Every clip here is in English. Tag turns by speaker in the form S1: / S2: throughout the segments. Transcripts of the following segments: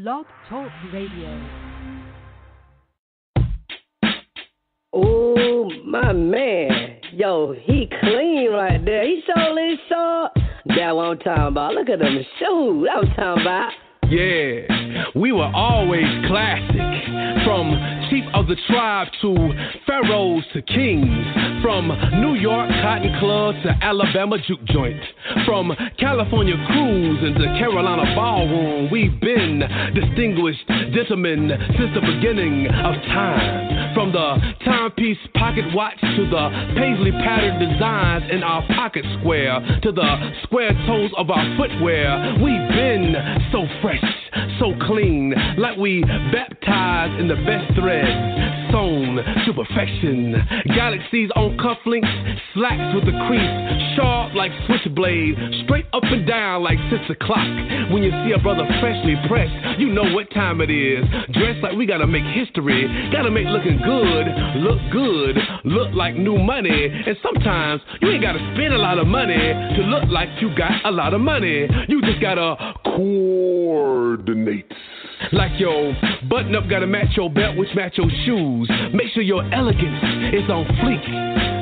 S1: Blog Talk Radio.
S2: Oh, my man. Yo, he clean right there. He surely saw. That's what I'm talking about. Look at them shoes. I'm talking about.
S3: Yeah, we were always classic. From chief of the tribe to pharaohs to kings. From New York cotton club to Alabama juke joint. From California cruise into Carolina ballroom. We've been distinguished gentlemen since the beginning of time. From the timepiece pocket watch to the paisley patterned designs in our pocket square to the square toes of our footwear. We've been so fresh, so clean, like we baptized in the best threads, sewn to perfection. Galaxies on cufflinks, slacks with the crease, sharp like switchblade, straight up and down like 6 o'clock. When you see a brother freshly pressed, you know what time it is. Dressed like we gotta make history, gotta make looking good, look like new money. And sometimes you ain't gotta spend a lot of money to look like you got a lot of money. You just gotta coordinate. Like your button up gotta match your belt, which match your shoes. Make sure your elegance is on fleek.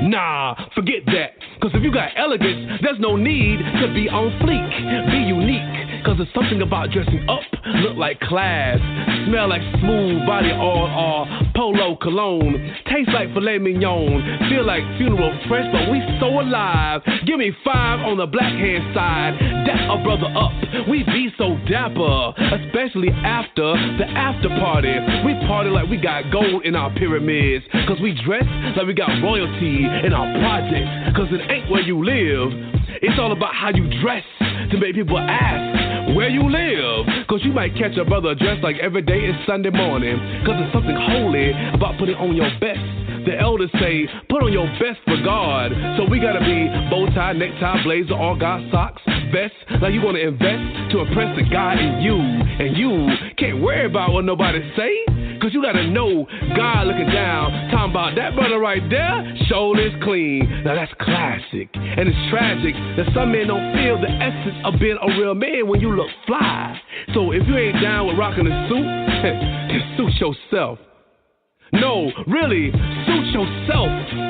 S3: Nah, forget that. Cause if you got elegance, there's no need to be on fleek. Be unique. Cause there's something about dressing up, look like class, smell like smooth body oil or polo cologne, taste like filet mignon, feel like funeral fresh, but we so alive. Give me 5 on the black hand side, dap a brother up, we be so dapper, especially after the after party. We party like we got gold in our pyramids, cause we dress like we got royalty in our projects, cause it ain't where you live, it's all about how you dress to make people ask where you live. Cause you might catch a brother dressed like every day is Sunday morning. Cause there's something holy about putting on your best. The elders say, put on your best for God. So we gotta be bow tie, necktie, blazer, all God socks, vest. Like you wanna invest to impress the God in you. And you can't worry about what nobody say. Cause you gotta know God looking down, talking about that brother right there, shoulders clean. Now that's classic. And it's tragic that some men don't feel the essence of being a real man when you look fly. So if you ain't down with rocking a suit, then suit yourself. No, really, suit yourself.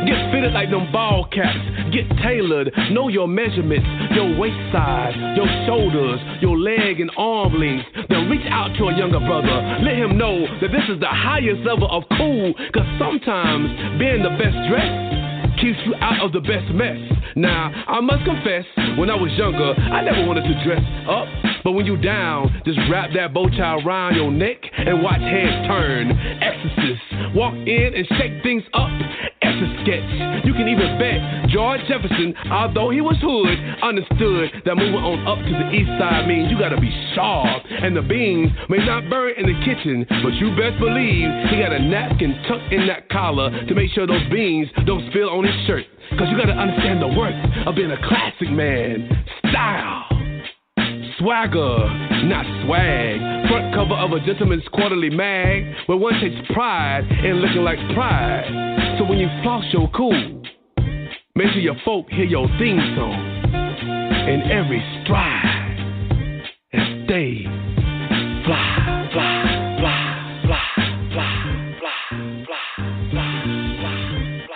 S3: Get fitted like them ball caps. Get tailored. Know your measurements, your waist size, your shoulders, your leg and arm length. Then reach out to a younger brother. Let him know that this is the highest level of cool. Cause sometimes being the best dressed keeps you out of the best mess. Now, I must confess, when I was younger, I never wanted to dress up. But when you down, just wrap that bow tie around your neck and watch heads turn. Exorcist, walk in and shake things up. Etch-a-sketch. You can even bet George Jefferson, although he was hood, understood that moving on up to the east side means you gotta be sharp. And the beans may not burn in the kitchen, but you best believe he got a napkin tucked in that collar to make sure those beans don't spill on his shirt. Cause you gotta understand the worth of being a classic man. Style. Swagger, not swag. Front cover of a gentleman's quarterly mag, where one takes pride in looking like pride. So when you floss your cool, make sure your folk hear your theme song in every stride and stay fly, fly, fly, fly, fly, fly, fly, fly, fly, fly, fly, fly.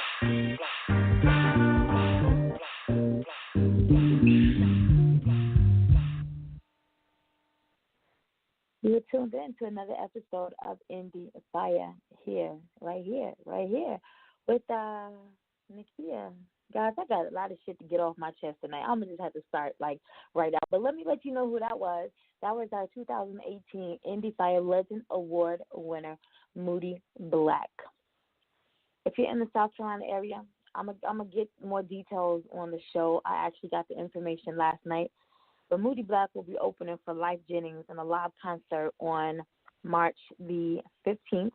S4: You are tuned in to another episode of Endie Fiya right here, with Nikia. Guys, I got a lot of shit to get off my chest tonight. I'm going to just have to start, right out. But let me let you know who that was. That was our 2018 Endie Fiya Legend Award winner, Moody Black. If you're in the South Carolina area, I'm going to get more details on the show. I actually got the information last night. But Moody Black will be opening for Life Jennings in a live concert on March the 15th,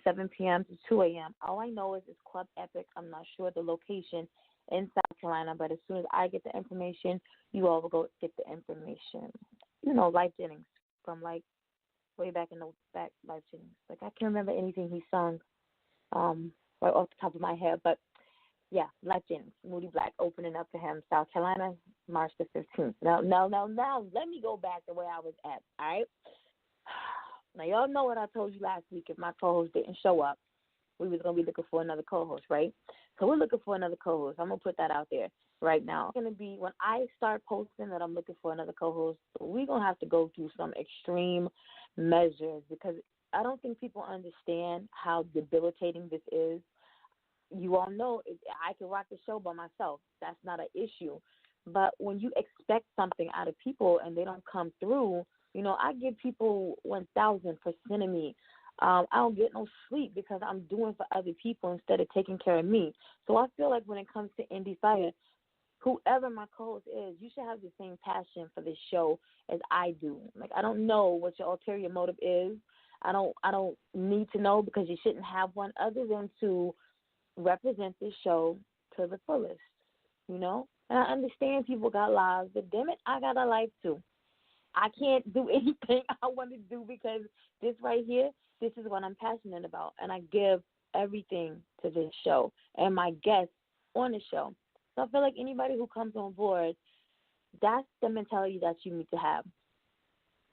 S4: 7 p.m. to 2 a.m. All I know is it's Club Epic. I'm not sure the location in South Carolina, but as soon as I get the information, you all will go get the information. You know, Life Jennings from, way back in the back, Life Jennings. I can't remember anything he sung right off the top of my head, but yeah, Life Jennings, Moody Black, opening up for him, South Carolina, March the 15th. Now, let me go back to where I was at, all right? Now, y'all know what I told you last week. If my co-host didn't show up, we was going to be looking for another co-host, right? So we're looking for another co-host. I'm going to put that out there right now. It's going to be when I start posting that I'm looking for another co-host, we're going to have to go through some extreme measures because I don't think people understand how debilitating this is. You all know I can rock the show by myself. That's not an issue. But when you expect something out of people and they don't come through, you know, I give people 1,000% of me. I don't get no sleep because I'm doing for other people instead of taking care of me. So I feel like when it comes to Endie Fiya, whoever my co-host is, you should have the same passion for this show as I do. Like, I don't know what your ulterior motive is. I don't need to know because you shouldn't have one other than to represent this show to the fullest, you know? And I understand people got lives, but damn it, I got a life too. I can't do anything I want to do because this right here, this is what I'm passionate about. And I give everything to this show and my guests on the show. So I feel like anybody who comes on board, that's the mentality that you need to have.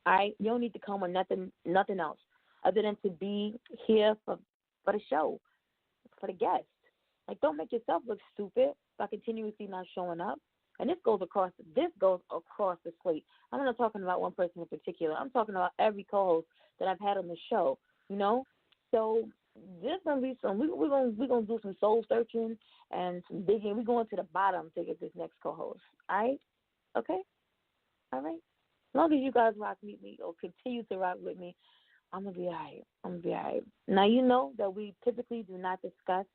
S4: All right? You don't need to come with nothing else other than to be here for the show, for the guests. Like, don't make yourself look stupid by continuously not showing up. And this goes across the slate. I'm not talking about one person in particular. I'm talking about every co-host that I've had on the show, you know? So there's going to be we're gonna do some soul searching and some digging. We're going to the bottom to get this next co-host. All right? Okay? All right? As long as you guys rock with me or continue to rock with me, I'm going to be all right. Now, you know that we typically do not discuss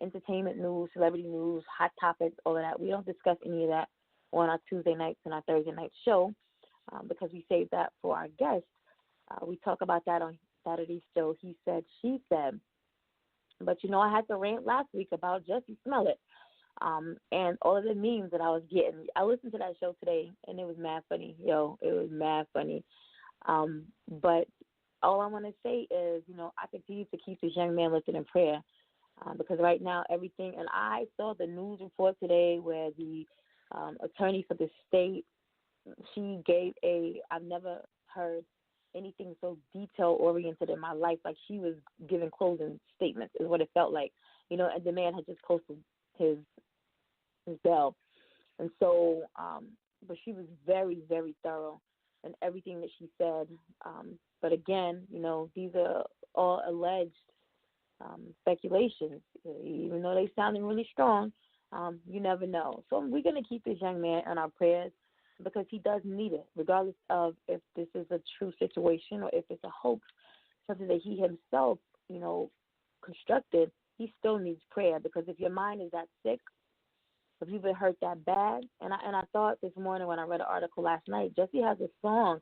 S4: entertainment news, celebrity news, hot topics, all of that. We don't discuss any of that on our Tuesday nights and our Thursday night show because we save that for our guests. We talk about that on Saturday's show, He Said, She Said. But, you know, I had to rant last week about Jussie Smollett and all of the memes that I was getting. I listened to that show today, and it was mad funny. It was mad funny. But all I want to say is, you know, I continue to keep this young man lifted in prayer. Because right now everything, and I saw the news report today where the attorney for the state, she gave I've never heard anything so detail-oriented in my life. Like, she was giving closing statements is what it felt like. You know, and the man had just posted his bail. And so, but she was very, very thorough in everything that she said. But again, you know, these are all alleged speculations. Even though they sounding really strong, you never know. So we're going to keep this young man in our prayers because he does need it, regardless of if this is a true situation or if it's a hoax, something that he himself, you know, constructed. He still needs prayer because if your mind is that sick, if you've been hurt that bad, and I thought this morning when I read an article last night, Jussie has a song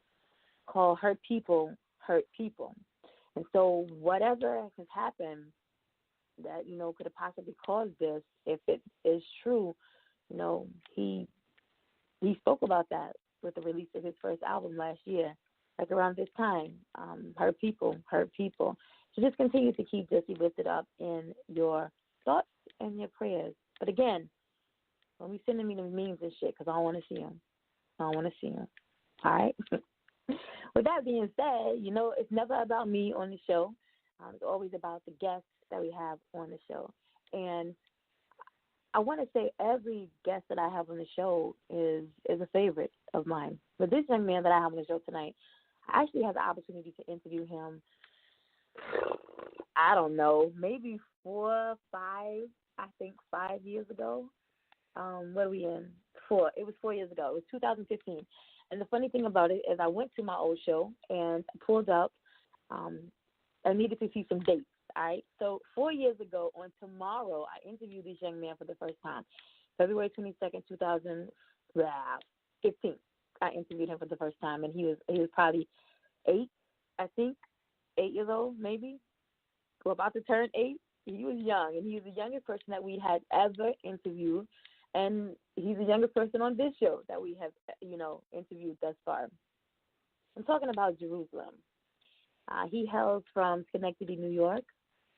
S4: called Hurt People, Hurt People. And so whatever has happened that, you know, could have possibly caused this, if it is true, you know, he spoke about that with the release of his first album last year, like around this time, Hurt People, Hurt People. So just continue to keep Jussie lifted up in your thoughts and your prayers. But again, don't be sending me the memes and shit because I don't want to see them. All right? With that being said, you know, it's never about me on the show. It's always about the guests that we have on the show. And I want to say every guest that I have on the show is a favorite of mine. But this young man that I have on the show tonight, I actually had the opportunity to interview him, I don't know, maybe 5 years ago. What are we in? 4. It was 4 years ago. It was 2015. And the funny thing about it is I went to my old show and pulled up. I needed to see some dates, all right? So 4 years ago on tomorrow, I interviewed this young man for the first time. February 22nd, 2015, I interviewed him for the first time. And he was probably 8, I think, 8 years old maybe. We're about to turn 8. He was young, and he was the youngest person that we had ever interviewed. And he's the youngest person on this show that we have, you know, interviewed thus far. I'm talking about Jerusalem. He hails from Schenectady, New York.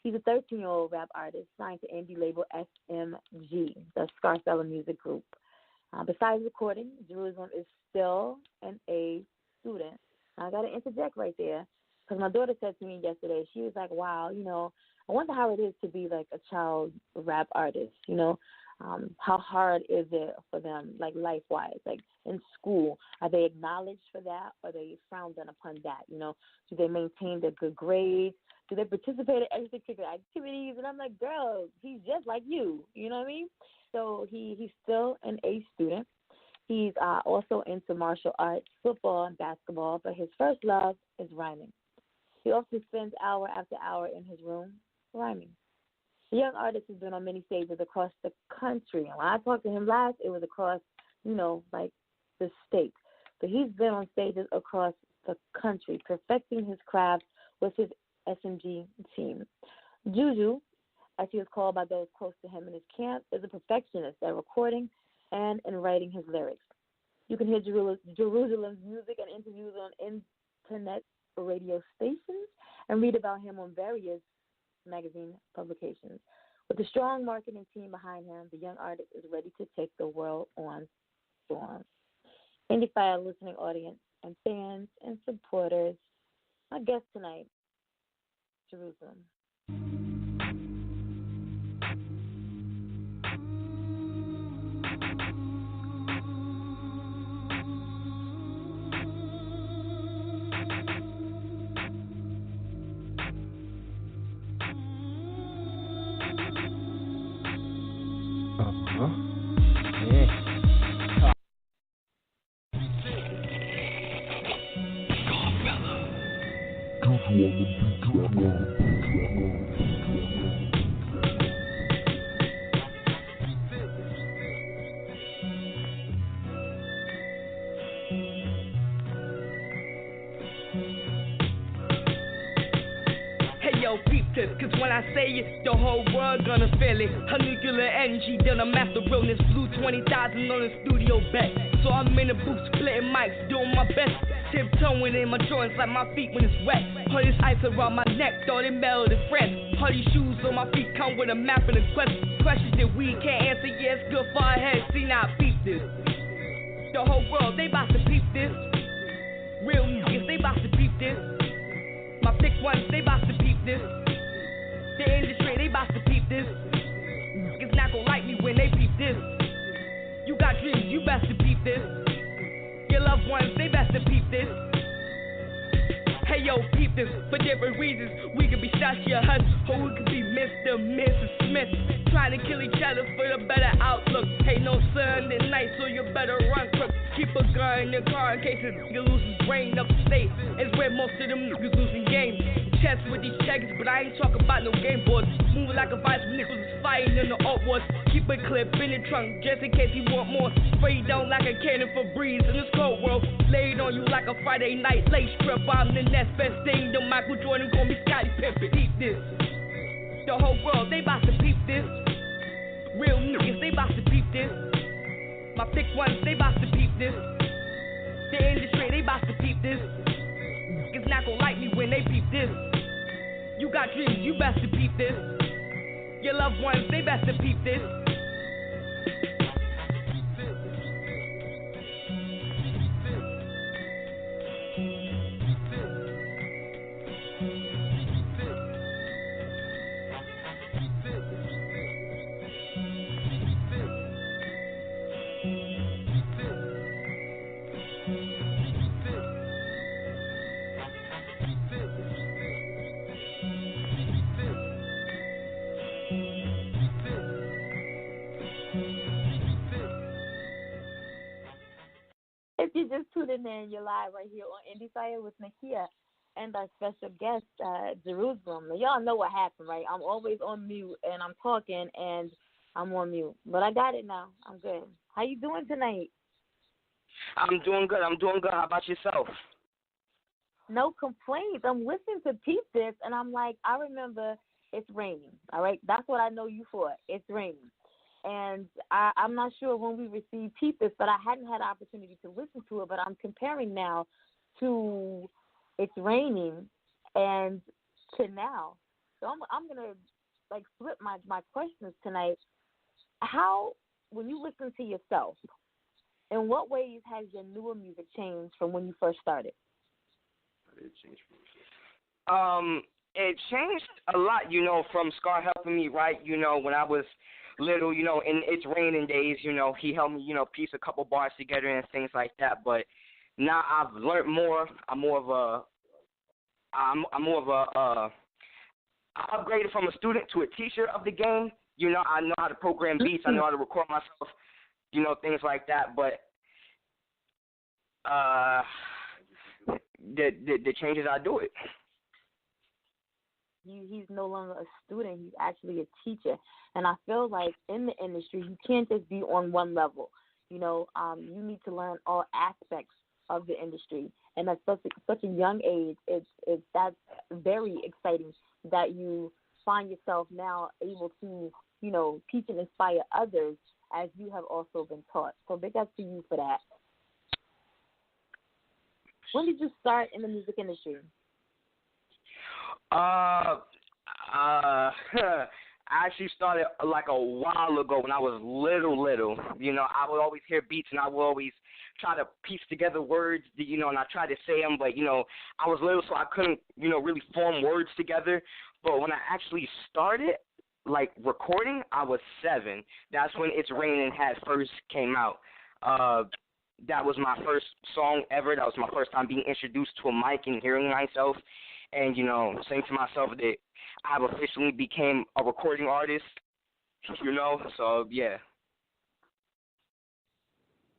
S4: He's a 13-year-old rap artist signed to Indie Label S.M.G, the Scarfella Music Group. Besides recording, Jerusalem is still an A student. I got to interject right there Because my daughter said to me yesterday, she was like, wow, I wonder how it is to be like a child rap artist, how hard is it for them, like life-wise, like in school? Are they acknowledged for that, or are they frowned upon that, Do they maintain their good grades? Do they participate in extracurricular activities? And I'm like, girl, he's just like you, you know what I mean? So he's still an A student. He's also into martial arts, football, and basketball, but his first love is rhyming. He often spends hour after hour in his room rhyming. The young artist has been on many stages across the country. And when I talked to him last, it was across, like the state. But he's been on stages across the country, perfecting his craft with his S.M.G team. Juju, as he is called by those close to him in his camp, is a perfectionist at recording and in writing his lyrics. You can hear Jerusalem's music and interviews on internet radio stations and read about him on various magazine publications. With a strong marketing team behind him, the young artist is ready to take the world on storm. Endie Fiya listening audience and fans and supporters, my guest tonight, Jerusalem.
S5: Cause when I say it, the whole world gonna feel it. A nuclear energy, then a master realness. Blew 20,000 on the studio bet. So I'm in the booth splitting mics, doing my best. Tiptoeing in my joints like my feet when it's wet. All this ice around my neck, thought it melted fresh. All these shoes on my feet come with a map and a question. Questions that we can't answer, yeah, it's good for our heads. See now, I peep this. The whole world, they bout to peep this. Real niggas, they bout to peep this. My thick ones, they bout to peep this. The industry, they bout to peep this. Niggas not gon' like me when they peep this. You got dreams, you best to peep this. Your loved ones, they best to peep this. Hey yo, peep this. For different reasons, we could be Sashi or Hush, or we could be Mr. Mrs. Smith. Trying to kill each other for a better outlook. Ain't no sun at night, so you better run quick. Keep a gun in your car in case a nigga loses brain upstate. It's where most of them niggas losing games. Chess with these checkers, but I ain't talking about no game boards. Moving like a vice when niggas is fighting in the art wars. Keep a clip in the trunk just in case he want more. Spray down like a cannon for breeze in this cold world. Laid on you like a Friday night lace strip. I'm the next best thing. The Michael Jordan call me Scottie Pippen. Peep this. The whole world, they bout to peep this. Real niggas, they bout to peep this. My thick ones, they bout to peep this. The industry, they bout to peep this. Niggas not gon' like me when they peep this. You got dreams, you best to peep this. Your loved ones, they best to peep this.
S4: If you just tuning in, you're live right here on Endie Fiya with Nakia and our special guest, Jerusalem. Now, y'all know what happened, right? I'm always on mute, and I'm talking, and I'm on mute. But I got it now. I'm good. How you doing tonight?
S2: I'm doing good. How about yourself?
S4: No complaints. I'm listening to Peep This, and I'm like, I remember it's raining, all right? That's what I know you for. It's raining. And I'm not sure when we received Peep This, but I hadn't had the opportunity to listen to it, but I'm comparing now to It's Raining and to now. So I'm going to, like, flip my questions tonight. How, when you listen to yourself, in what ways has your newer music changed from when you first started?
S6: It changed a lot, from Scar helping me write, when I was little, in It's Raining days, he helped me, piece a couple bars together and things like that. But now I've learned more. I'm more of a I upgraded from a student to a teacher of the game. I know how to program beats. I know how to record myself, things like that. But the changes I do it.
S4: He's no longer a student. He's actually a teacher. And I feel like in the industry, you can't just be on one level. You need to learn all aspects of the industry. And at such a young age, that's very exciting that you find yourself now able to, teach and inspire others as you have also been taught. So big up to you for that. When did you start in the music industry?
S6: I actually started like a while ago when I was little. I would always hear beats and I would always try to piece together words, and I tried to say them, but, I was little so I couldn't, really form words together. But when I actually started, like, recording, I was 7. That's when It's Raining had first came out. That was my first song ever. That was my first time being introduced to a mic and hearing myself. And, saying to myself that I've officially became a recording artist, so, yeah.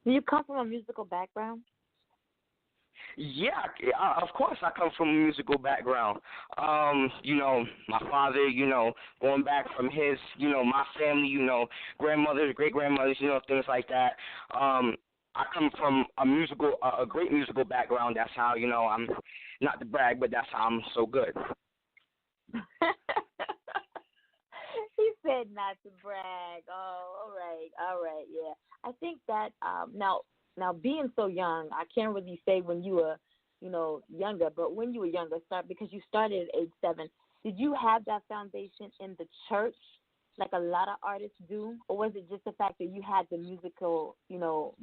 S4: Do you come from a musical background?
S6: Yeah, of course I come from a musical background. My father, going back from his, my family, grandmothers, great-grandmothers, things like that. I come from a great musical background. That's how, I'm not to brag, but that's how I'm so good.
S4: He said not to brag. Oh, all right, yeah. I think that now being so young, I can't really say when you were, younger, but when you were younger, because you started at age 7, did you have that foundation in the church like a lot of artists do, or was it just the fact that you had the musical,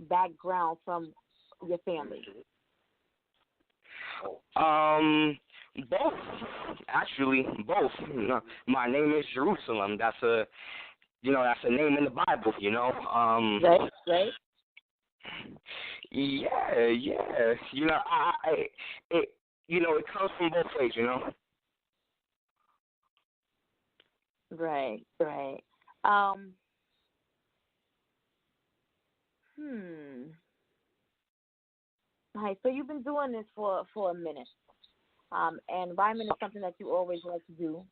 S4: background from your family?
S6: Both. Actually, both. My name is Jerusalem. That's a name in the Bible,
S4: Right.
S6: Yeah. It comes from both ways,
S4: Right. All right, so you've been doing this for a minute, and rhyming is something that you always like to do.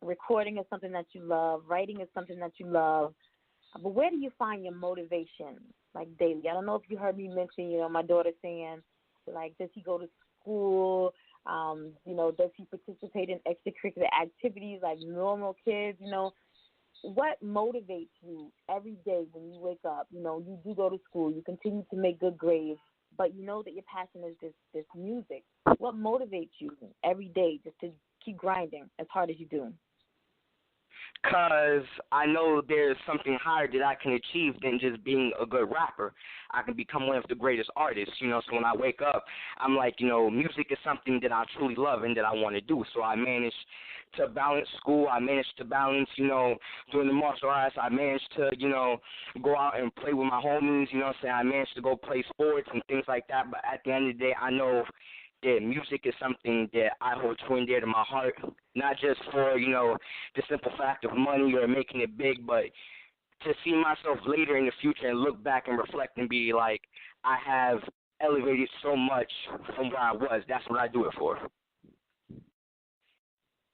S4: Recording is something that you love. Writing is something that you love. But where do you find your motivation, like daily? I don't know if you heard me mention, my daughter saying, like, does he go to school? Does he participate in extracurricular activities like normal kids? What motivates you every day when you wake up? You do go to school. You continue to make good grades, but you know that your passion is this music. What motivates you every day just to keep grinding as hard as you do?
S6: Because I know there's something higher that I can achieve than just being a good rapper. I can become one of the greatest artists, so when I wake up, I'm like, music is something that I truly love and that I want to do. So I managed to balance school. I managed to balance, doing the martial arts. I managed to, go out and play with my homies, I managed to go play sports and things like that. But at the end of the day, I know that music is something that I hold true and dear to my heart, not just for, the simple fact of money or making it big, but to see myself later in the future and look back and reflect and be like, I have elevated so much from where I was. That's what I do it for.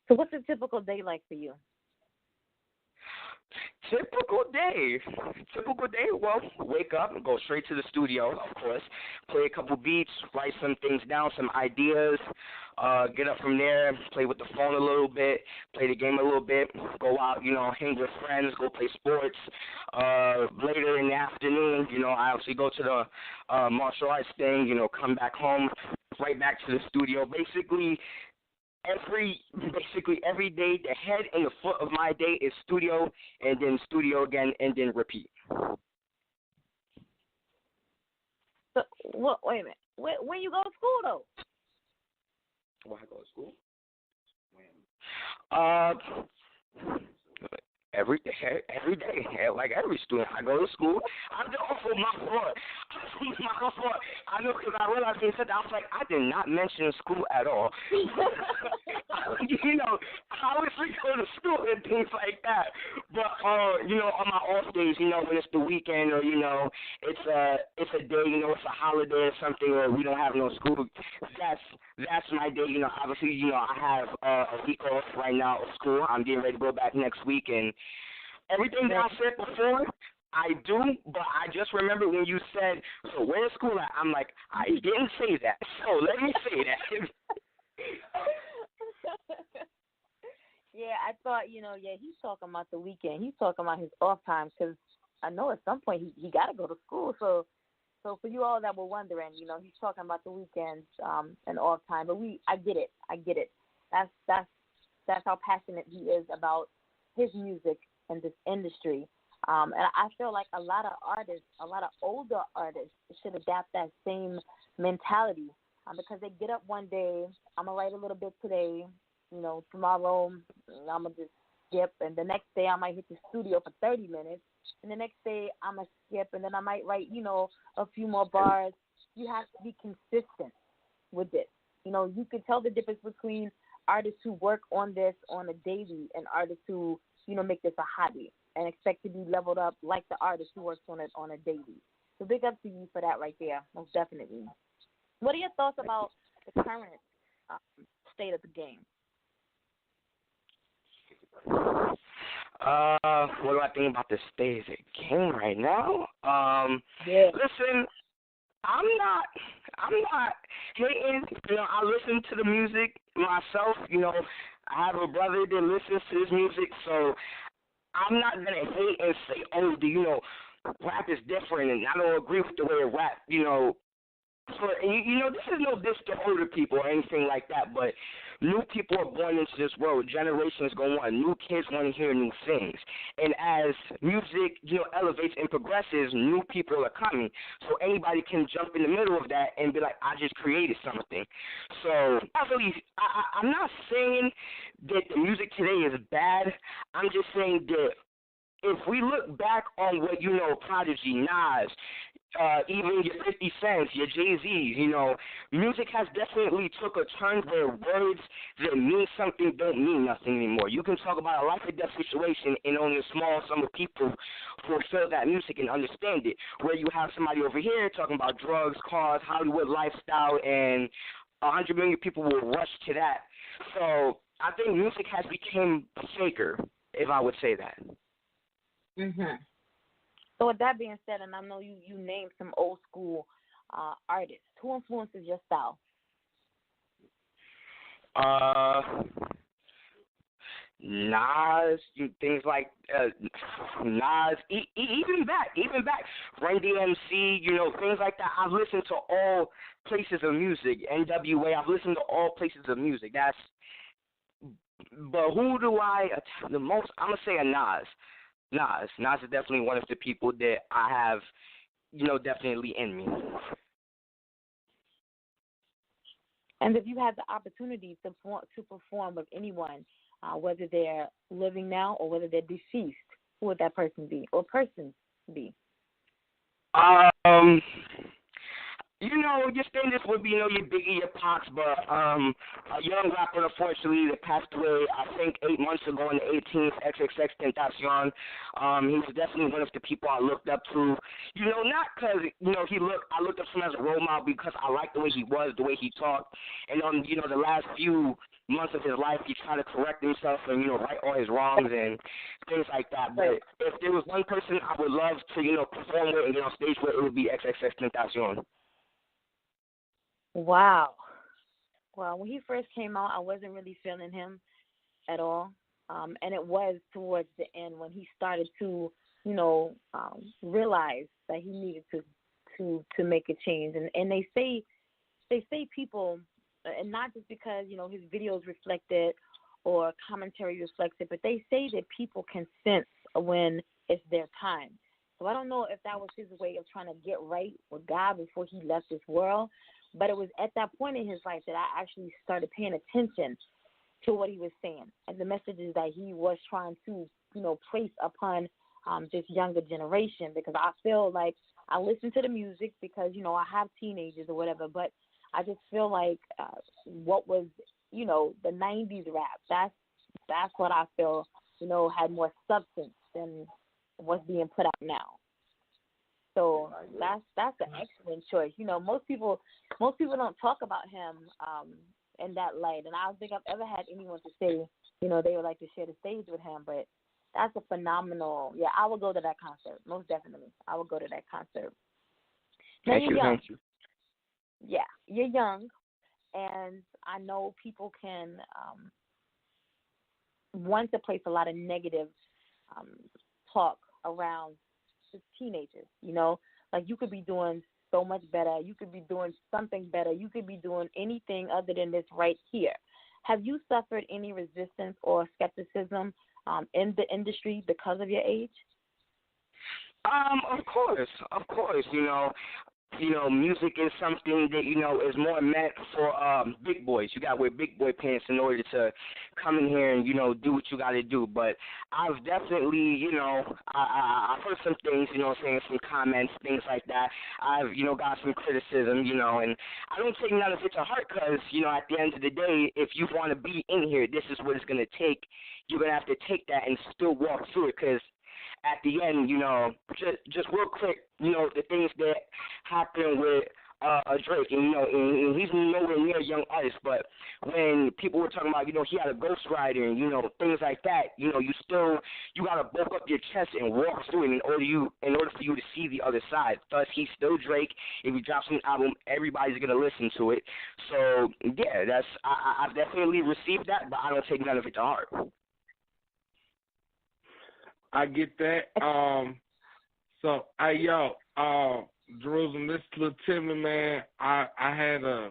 S4: So what's a typical day like for you?
S6: Typical day, well, wake up and go straight to the studio, of course, play a couple beats, write some things down, some ideas, get up from there, play with the phone a little bit, play the game a little bit, go out, hang with friends, go play sports. Later in the afternoon, I obviously go to the martial arts thing, come back home, right back to the studio. Basically every day, the head and the foot of my day is studio, and then studio again, and then repeat.
S4: So, wait a minute. When you go to school, though?
S6: Where I go to school? Uh, every day, like every student. I go to school. I do for my fault. My fault. I know because I realized when he said that, I was like, I did not mention school at all. You know, I always go to school and things like that. But you know, on my off days, you know, when it's the weekend or you know, it's a day, you know, it's a holiday or something, or we don't have no school. That's my day. You know, obviously, you know, I have a week off right now of school. I'm getting ready to go back next week and. Everything that I said before, I do, but I just remember when you said, so where's school at? I'm like, I didn't say that, so let me say that.
S4: Yeah, I thought, you know, yeah, he's talking about the weekend. He's talking about his off time because I know at some point he got to go to school. So for you all that were wondering, you know, he's talking about the weekends and off time. But I get it. That's how passionate he is about his music in this industry. And I feel like a lot of artists, a lot of older artists should adapt that same mentality because they get up one day, I'm going to write a little bit today, you know, tomorrow I'm going to just skip, and the next day I might hit the studio for 30 minutes, and the next day I'm going to skip, and then I might write, you know, a few more bars. You have to be consistent with this. You know, you can tell the difference between artists who work on this on a daily and artists who, you know, make this a hobby and expect to be leveled up like the artist who works on it on a daily. So big up to you for that right there, most definitely. What are your thoughts about the current state of the game?
S6: What do I think about the state of the game right now?
S4: Yeah.
S6: Listen, I'm not hating. You know, I listen to the music myself. You know, I have a brother that listens to this music, so I'm not gonna hate and say, oh, you know, rap is different, and I don't agree with the way rap, you know. So, you know, this is no diss to older people or anything like that, but new people are born into this world. Generations go on. New kids want to hear new things. And as music, you know, elevates and progresses, new people are coming. So anybody can jump in the middle of that and be like, I just created something. So I'm not saying that the music today is bad. I'm just saying that if we look back on what, you know, Prodigy, Nas, even your 50 Cents, your Jay-Z's, you know, music has definitely took a turn where words that mean something don't mean nothing anymore. You can talk about a life or death situation and only a small sum of people fulfill that music and understand it, where you have somebody over here talking about drugs, cars, Hollywood lifestyle, and 100 million people will rush to that. So I think music has become faker, if I would say that.
S4: Mhm. So with that being said, and I know you named some old school artists, who influences your style?
S6: Nas, things like Nas, even back, Run DMC, you know, things like that. I've listened to all places of music. NWA, I've listened to all places of music. But who do I the most? I'm gonna say a Nas. Nas is definitely one of the people that I have, you know, definitely in me.
S4: And if you had the opportunity to perform with anyone, whether they're living now or whether they're deceased, who would that person be or persons be?
S6: You know, your standards would be, you know, your Biggie, your Pox, but a young rapper, unfortunately, that passed away, I think, 8 months ago on the 18th, XXX Tentacion. He was definitely one of the people I looked up to. You know, not because, you know, I looked up to him as a role model because I liked the way he was, the way he talked. And on, you know, the last few months of his life, he tried to correct himself and, you know, right all his wrongs and things like that. But if there was one person I would love to, you know, perform with and get on stage with, it would be XXX Tentacion.
S4: Wow. Well, when he first came out, I wasn't really feeling him at all. And it was towards the end when he started to, you know, realize that he needed to make a change. And they say people, and not just because, you know, his videos reflect it or commentary reflects it, but they say that people can sense when it's their time. So I don't know if that was his way of trying to get right with God before he left this world, But it was at that point in his life that I actually started paying attention to what he was saying and the messages that he was trying to, place upon this younger generation, because I feel like I listen to the music because, I have teenagers or whatever, but I just feel like what was, the 90s rap, that's what I feel, had more substance than what's being put out now. So that's an excellent choice. Most people don't talk about him in that light, and I don't think I've ever had anyone to say, they would like to share the stage with him. But that's a phenomenal. Yeah, I would go to that concert, most definitely. I would go to that concert. Now,
S6: Thank you.
S4: Yeah, you're young, and I know people can want to place a lot of negative talk around just teenagers, like you could be doing so much better. You could be doing something better. You could be doing anything other than this right here. Have you suffered any resistance or skepticism in the industry because of your age?
S6: Of course. Music is something that, is more meant for big boys. You got to wear big boy pants in order to come in here and, do what you got to do. But I've definitely, I've heard some things, saying some comments, things like that. I've, got some criticism, and I don't take none of it to heart because, at the end of the day, if you want to be in here, this is what it's going to take. You're going to have to take that and still walk through it because at the end, just real quick, the things that happen with Drake, and he's nowhere near a young artist, but when people were talking about, he had a ghostwriter and, things like that, you got to bulk up your chest and walk through it in order for you to see the other side. Thus, he's still Drake. If he drops an album, everybody's going to listen to it. So, yeah, I've definitely received that, but I don't take none of it to heart.
S7: I get that. So, hey, Jerusalem, this little Timmy, man, I had a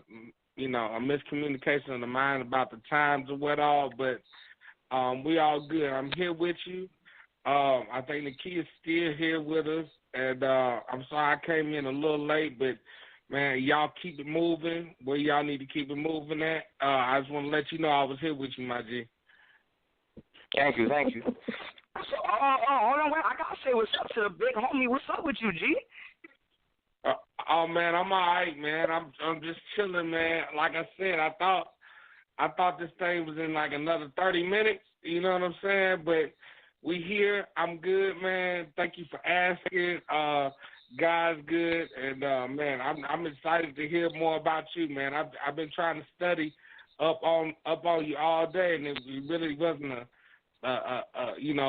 S7: miscommunication in the mind about the times or what all, but we all good. I'm here with you. I think the key is still here with us, and I'm sorry I came in a little late, but, man, y'all keep it moving where y'all need to keep it moving at. I just want to let you know I was here with you, my G.
S6: Thank you. So, hold on, wait. I gotta say what's up to the big homie. What's up with you, G?
S7: Man, I'm all right, man. I'm just chilling, man. Like I said, I thought this thing was in like another 30 minutes. You know what I'm saying? But we here. I'm good, man. Thank you for asking. God's good, and man, I'm excited to hear more about you, man. I've been trying to study up on you all day, and it really wasn't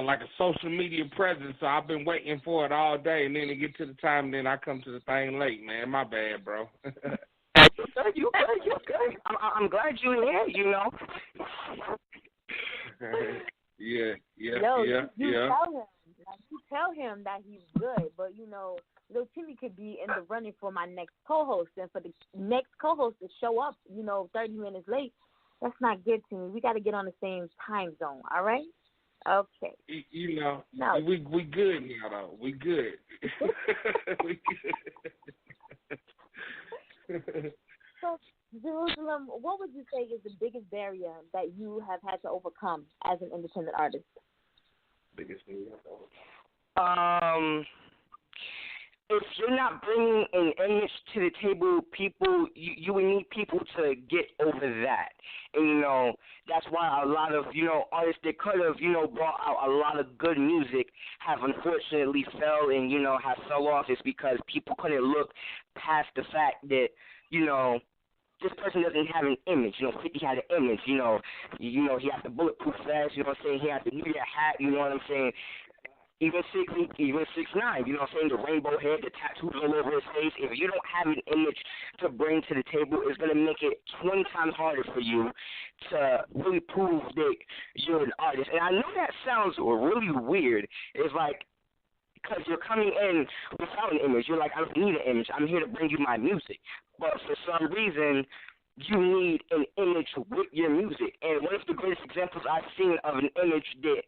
S7: like a social media presence, so I've been waiting for it all day, and then to get to the time, then I come to the thing late, man. My bad, bro.
S6: You good. I'm glad you're here,
S7: Yeah.
S4: You tell him that he's good, but, Lil Timmy could be in the running for my next co-host, and for the next co-host to show up, 30 minutes late, that's not good to me. We got to get on the same time zone, all right? Okay.
S7: No. we good now, though. We good. We good.
S4: So, Jerusalem, what would you say is the biggest barrier that you have had to overcome as an independent artist?
S7: Biggest barrier?
S6: If you're not bringing an image to the table, people, you would need people to get over that. And, that's why a lot of, artists that could have, brought out a lot of good music have unfortunately fell and, have fell off. It's because people couldn't look past the fact that, this person doesn't have an image. 50 had an image, he had the bulletproof vest, he had the New Year hat, you know what I'm saying? Even 6'9", the rainbow hair, the tattoos all over his face. If you don't have an image to bring to the table, it's going to make it 20 times harder for you to really prove that you're an artist. And I know that sounds really weird. It's like, because you're coming in without an image. You're like, I don't need an image. I'm here to bring you my music. But for some reason, you need an image with your music. And one of the greatest examples I've seen of an image that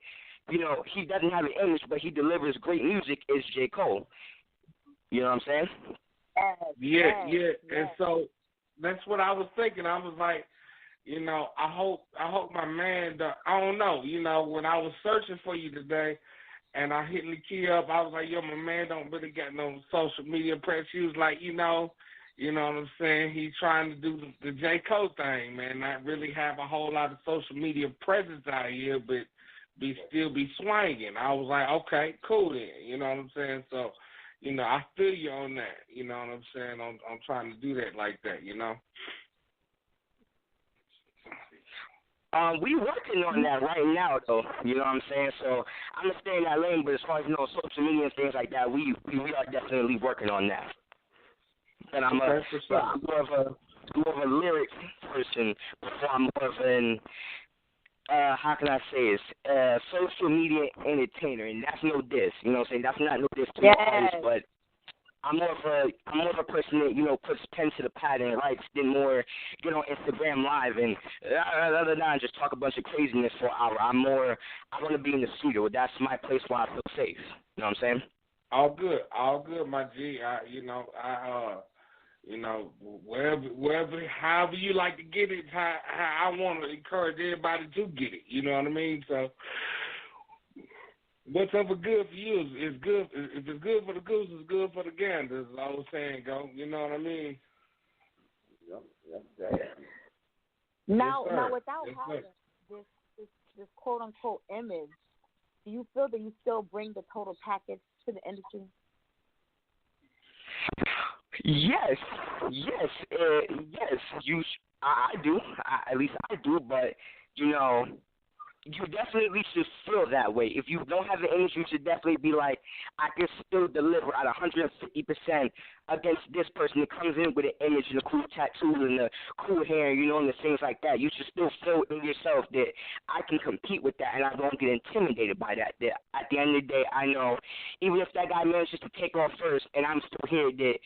S6: he doesn't have an image, but he delivers great music is J. Cole. You know what I'm saying?
S7: Yeah. And so that's what I was thinking. I was like, you know, I hope my man. I don't know. You know, when I was searching for you today, and I hit Nikia up, I was like, yo, my man don't really got no social media presence. She was like, you know what I'm saying? He's trying to do the J. Cole thing, man. Not really have a whole lot of social media presence out here, but still be swinging. I was like, okay, cool then. You know what I'm saying? So, you know, I feel you on that. You know what I'm saying? I'm trying to do that like that. You know.
S6: We working on that right now, though. You know what I'm saying? So I'm gonna stay in that lane, but as far as social media and things like that, we are definitely working on that. But I'm more of a lyric person before I'm more of an how can I say this? Social media entertainer, and that's no diss. You know what I'm saying? That's not no diss to my artists, but I'm more of a person that, you know, puts pen to the pad and writes than more get on Instagram Live and other than just talk a bunch of craziness for an hour. I want to be in the studio. That's my place where I feel safe. You know what I'm saying?
S7: All good, my G. Wherever, however you like to get it, how I want to encourage everybody to get it. You know what I mean? So. Whatever good for you is good. If it's good for the goose, it's good for the gander. As I was saying, go. You know what I mean? Yep.
S4: Now, without having this quote unquote image, do you feel that you still bring the total package to the industry?
S6: Yes. I do. At least I do. But you know. You definitely should feel that way. If you don't have the image, you should definitely be like, I can still deliver at 150% against this person that comes in with an image and the cool tattoos and the cool hair, you know, and the things like that. You should still feel in yourself that I can compete with that and I don't get intimidated by that. That at the end of the day, I know even if that guy manages to take off first and I'm still here, that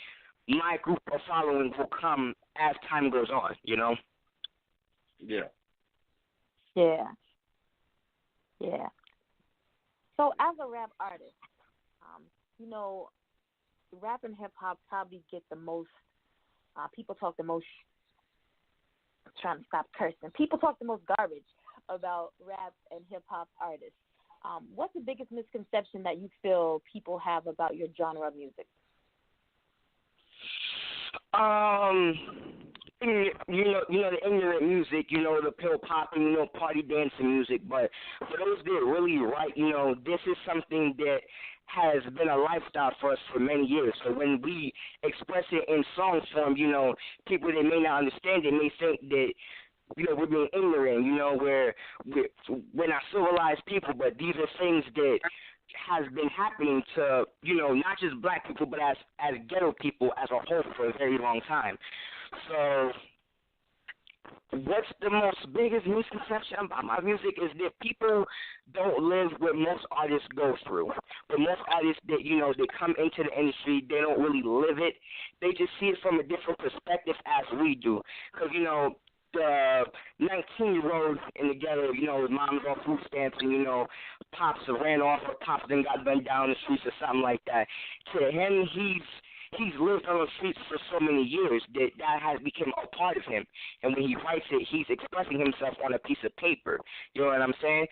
S6: my group of following will come as time goes on, you know?
S7: Yeah.
S4: So as a rap artist, you know, rap and hip hop probably get the most. People talk the most. I'm trying to stop cursing. People talk the most garbage about rap and hip hop artists. What's the biggest misconception that you feel people have about your genre of music?
S6: You know the ignorant music, you know the pill popping, you know party dancing music. But for those that really write, you know this is something that has been a lifestyle for us for many years. So when we express it in song form, you know people that may not understand it may think that you know we're being ignorant. You know we're not civilized people, but these are things that has been happening to, you know, not just black people, but as ghetto people as a whole for a very long time. So what's the most biggest misconception about my music is that people don't live what most artists go through. But most artists that, you know, they come into the industry, they don't really live it. They just see it from a different perspective as we do. Because, you know, the 19-year-old in the ghetto, you know, his mom's on food stamps and, you know, pops ran off or pops then got gunned down the streets or something like that. To him, he's lived on the streets for so many years that has become a part of him. And when he writes it, he's expressing himself on a piece of paper. You know what I'm saying?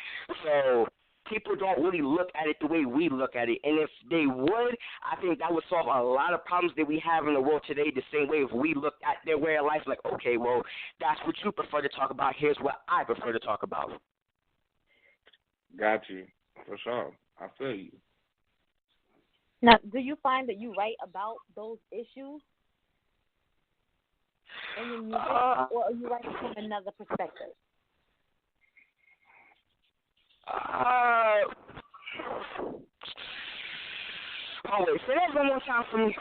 S6: So people don't really look at it the way we look at it. And if they would, I think that would solve a lot of problems that we have in the world today the same way if we looked at their way of life like, okay, well, that's what you prefer to talk about. Here's what I prefer to talk about.
S7: Got you. For sure. I feel you.
S4: Now, do you find that you write about those issues in your music, or are you writing from another perspective?
S6: Wait, say that one more time for me.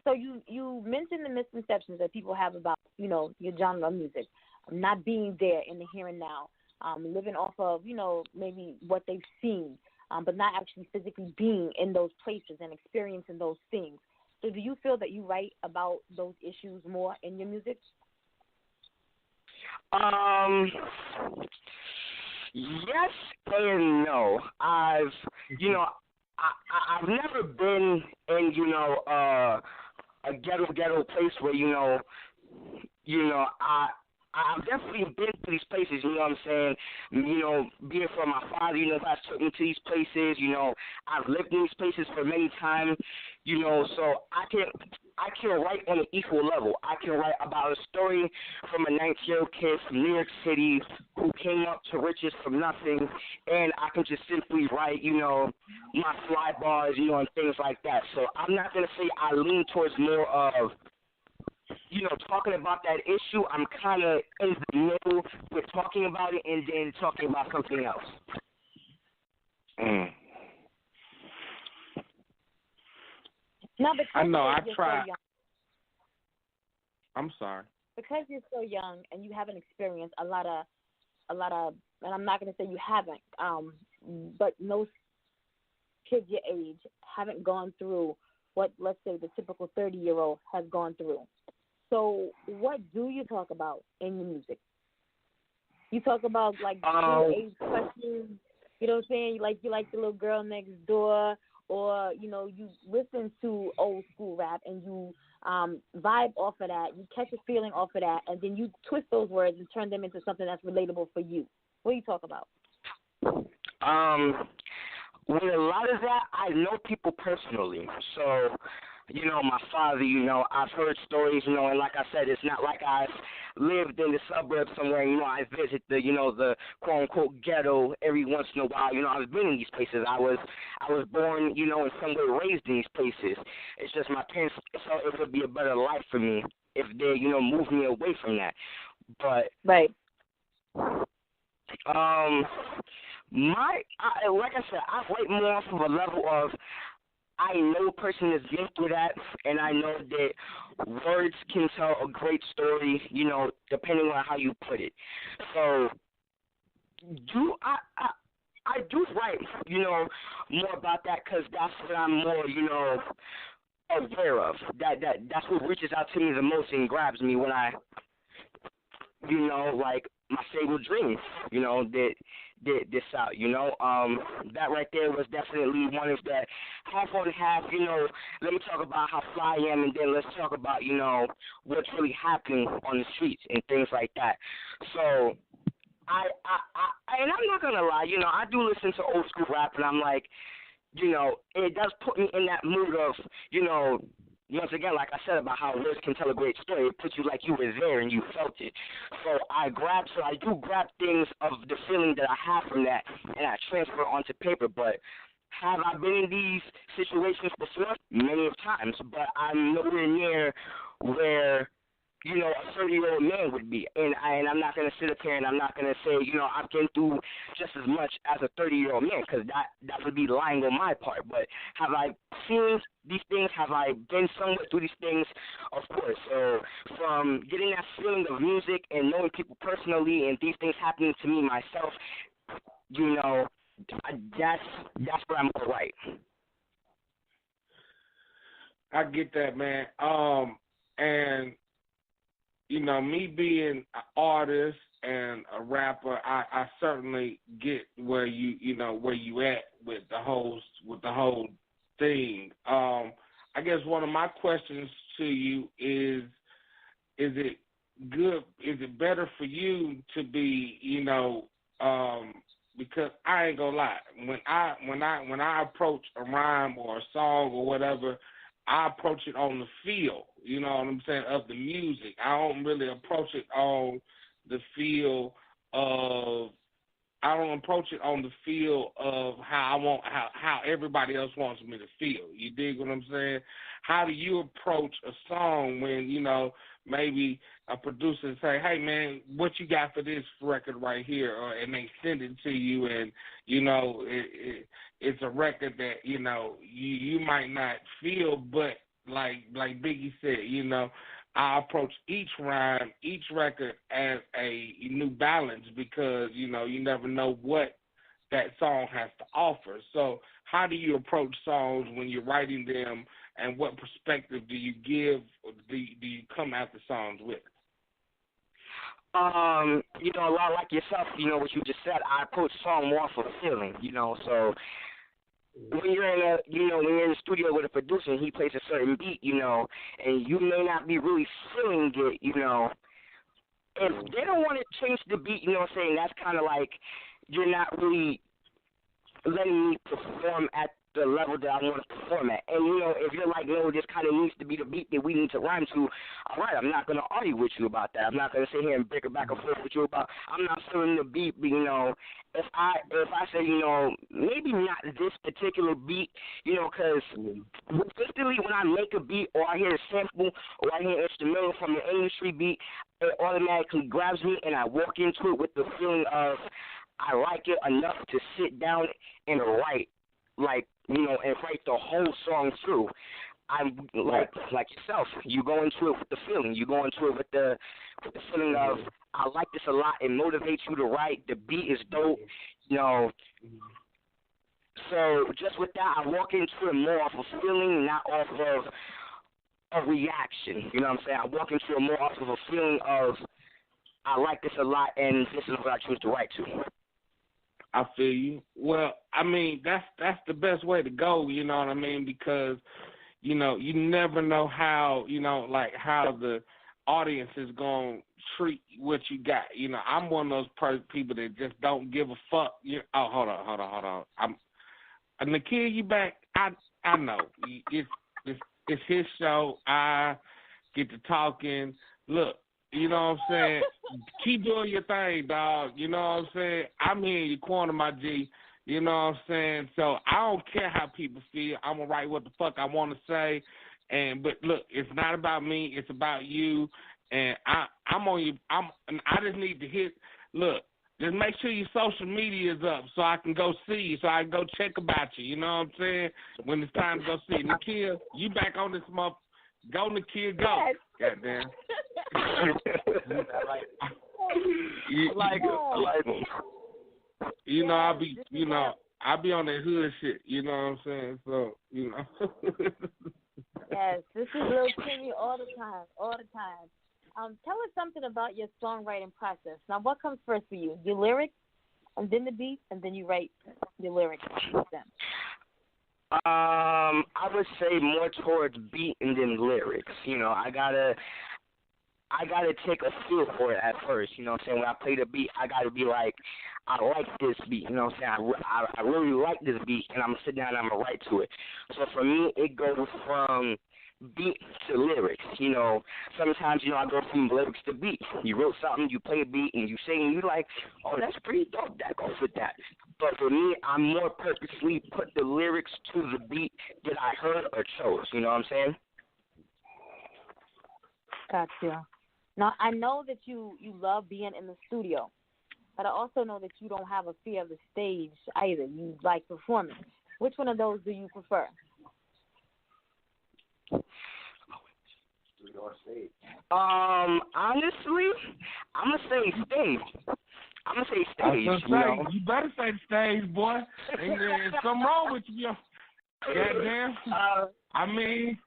S4: So you mentioned the misconceptions that people have about, you know, your genre of music, not being there in the here and now, living off of, you know, maybe what they've seen, but not actually physically being in those places and experiencing those things. So do you feel that you write about those issues more in your music?
S6: Yes and no. I've never been in, you know, a ghetto place where I've definitely been to these places, you know what I'm saying? Being from my father, has took me to these places, I've lived in these places for many times, so I can write on an equal level. I can write about a story from a 19-year-old kid from New York City who came up to riches from nothing, and I can just simply write, my fly bars, and things like that. So I'm not going to say I lean towards more of, talking about that issue. I'm kind of in the middle with talking about it and then talking about something else.
S4: No, because
S7: I know. I
S4: you're
S7: tried.
S4: so young.
S7: I'm sorry.
S4: Because you're so young and you haven't experienced a lot of, and I'm not going to say you haven't, but most kids your age haven't gone through what, let's say, the typical 30-year-old has gone through. So what do you talk about in your music? You talk about, like, age questions, you know what I'm saying? You like the little girl next door, or, you listen to old school rap and you vibe off of that, you catch a feeling off of that, and then you twist those words and turn them into something that's relatable for you. What do you talk about?
S6: With a lot of that, I know people personally. So, my father, I've heard stories, and like I said, it's not like I've lived in the suburbs somewhere, I visit the quote-unquote ghetto every once in a while. I've been in these places. I was born, in some way raised in these places. It's just my parents felt it would be a better life for me if they, moved me away from that. But,
S4: right.
S6: Like I said, I write more off of a level of, I know a person is going through that, and I know that words can tell a great story, depending on how you put it. So, I do write, more about that because that's what I'm more, aware of. That's what reaches out to me the most and grabs me when I, like my stable dreams, that this out, that right there was definitely one of the half on half, let me talk about how fly I am and then let's talk about, what's really happening on the streets and things like that. So I and I'm not gonna lie, I do listen to old school rap and I'm like, it does put me in that mood of, once again, like I said about how words can tell a great story, it puts you like you were there and you felt it. So I do grab things of the feeling that I have from that and I transfer onto paper. But have I been in these situations before? Many of times, but I'm nowhere near where, a 30-year-old man would be. And I'm not going to sit up here and I'm not going to say, I've been through just as much as a 30-year-old man because that would be lying on my part. But have I seen these things? Have I been somewhere through these things? Of course. So from getting that feeling of music and knowing people personally and these things happening to me myself, that's where I'm going to write.
S7: I get that, man. And me being an artist and a rapper, I certainly get where where you at with the whole thing. I guess one of my questions to you is it good? Is it better for you to be, because I ain't gonna lie, when I approach a rhyme or a song or whatever, I approach it on the feel, you know what I'm saying, of the music. I don't really approach it on the feel of how everybody else wants me to feel. You dig what I'm saying? How do you approach a song when, maybe a producer say, hey, man, what you got for this record right here? And they send it to you and, it's a record that, you might not feel, but like Biggie said, I approach each rhyme, each record as a new balance because, you never know what that song has to offer. So how do you approach songs when you're writing them, and what perspective do you give, or do you come at the songs with?
S6: A lot like yourself, what you just said, I approach song more for feeling, so when you're in when you're in the studio with a producer and he plays a certain beat, and you may not be really feeling it, if they don't want to change the beat, you know what I'm saying, that's kind of like you're not really letting me perform at the level that I want to perform at. And, if you're like, no, this kind of needs to be the beat that we need to rhyme to, all right, I'm not going to argue with you about that. I'm not going to sit here and bicker back and forth with you about, I'm not feeling the beat, but, if I say, maybe not this particular beat, because consistently when I make a beat or I hear a sample or I hear an instrumental from an industry beat, it automatically grabs me and I walk into it with the feeling of I like it enough to sit down and write, and write the whole song through. I'm like yourself. You go into it with the feeling. You go into it with the feeling of I like this a lot. It motivates you to write. The beat is dope. So just with that, I walk into it more off of feeling, not off of a reaction. You know what I'm saying? I walk into it more off of a feeling of I like this a lot, and this is what I choose to write to.
S7: I feel you. Well, I mean, that's the best way to go, you know what I mean? Because, you never know how, how the audience is going to treat what you got. I'm one of those people that just don't give a fuck. Hold on. Nakia, you back? I know. It's his show. I get to talking. Look. You know what I'm saying? Keep doing your thing, dog. You know what I'm saying? I'm here in your corner, my G. You know what I'm saying? So I don't care how people feel. I'm going to write what the fuck I want to say. But look, it's not about me. It's about you. And I'm on you. I just need to hit. Look, just make sure your social media is up so I can go see you, so I can go check about you. You know what I'm saying? When it's time to go see you. Nakia, you back on this motherfucker. Go, Nakia, go.
S4: Yes.
S7: Goddamn.
S6: I like it. I'll be on that hood shit. You know what I'm saying? So,
S4: Yes, this is Lil Timmy all the time. Tell us something about your songwriting process. Now, what comes first for you? Your lyrics, and then the beat, and then you write your lyrics with them.
S6: I would say more towards beat and then lyrics. I gotta take a feel for it at first. You know what I'm saying? When I play the beat, I gotta be like, I like this beat. You know what I'm saying? I really like this beat, and I'm gonna sit down and I'm gonna write to it. So for me, it goes from beat to lyrics. Sometimes I go from lyrics to beat. You wrote something, you play a beat, and you sing, and you like, oh, that's pretty dope. That goes with that. But for me, I more purposely put the lyrics to the beat that I heard or chose. You know what I'm saying?
S4: Gotcha. Now, I know that you love being in the studio, but I also know that you don't have a fear of the stage either. You like performing. Which one of those do you prefer?
S6: Honestly, I'm gonna say stage.
S7: You better say stage, boy. There's something wrong with you. Goddamn. I mean,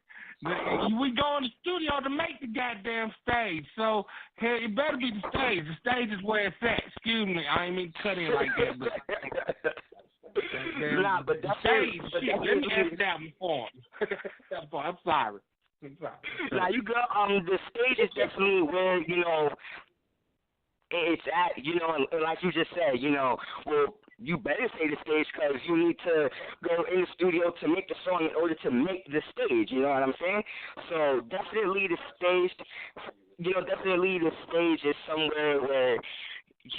S7: we go in the studio to make the goddamn stage, so hell, it better be the stage. The stage is where it's at. Excuse me, I ain't mean to cut in like that, but.
S6: But
S7: the stage, shit, let me ask that one for him. I'm sorry.
S6: Now you go. The stage is definitely where it's at. And like you just said, well, you better say the stage because you need to go in the studio to make the song in order to make the stage. You know what I'm saying? So definitely the stage. Definitely the stage is somewhere where